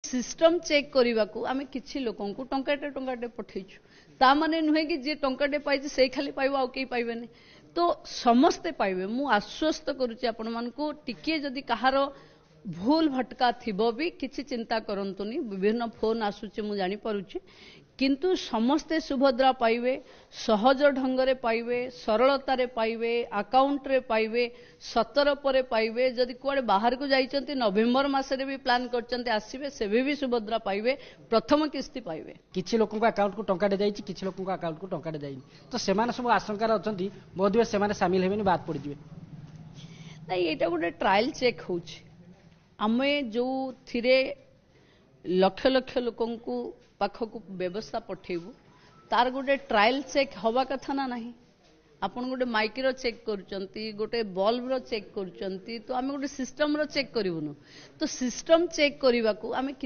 system check करने को आम कि लोक टंकाटे पठेचु ता माने नुहे कि जी टंकाटे पाई से खाली पाइब आउ कहीं पाइबेनि तो समस्ते पाइबे मु आश्वस्त करुच्ची आपण मानकु टिके जदि कहार भूल भटका थिबो भी किछि चिंता करंतुनी विभिन्न फोन आसुची मु जानि पारुची किंतु समस्ते सुभद्रा पाइबे सहज ढंगरे पाइबे सरलतारे पाइबे अकाउंट रे पाइबे 17 परे पाइबे जदि कुआडे बाहर को जाइचंती नवेम्बर मासरे भी प्लान करचंती आसीबे सेबे भी सुभद्रा पाइबे प्रथम किस्ती पाइबे किछि लोकक अकाउंट को टंकाटे जाइछि किछि लोकक अकाउंट को टंकाटे जाइनि तो सेमाने सब आशंका अछंती बोधवे सेमाने शामिल हेबेनी बात पड़ जिवे नहीं एटा गोटे ट्रायल चेक होछि आमे जो थिरे लक्ष लक्ष लोकंकु पाखकु व्यवस्था पठेबू तार गोटे ट्रायल चेक हवा कथा ना नहीं आपन गोटे माइक्रो चेक करूचंती गोटे बल्ब रो चेक करूचंती तो आमे गोटे सिस्टम रो चेक करिवनु तो सिस्टम चेक करबा को आमे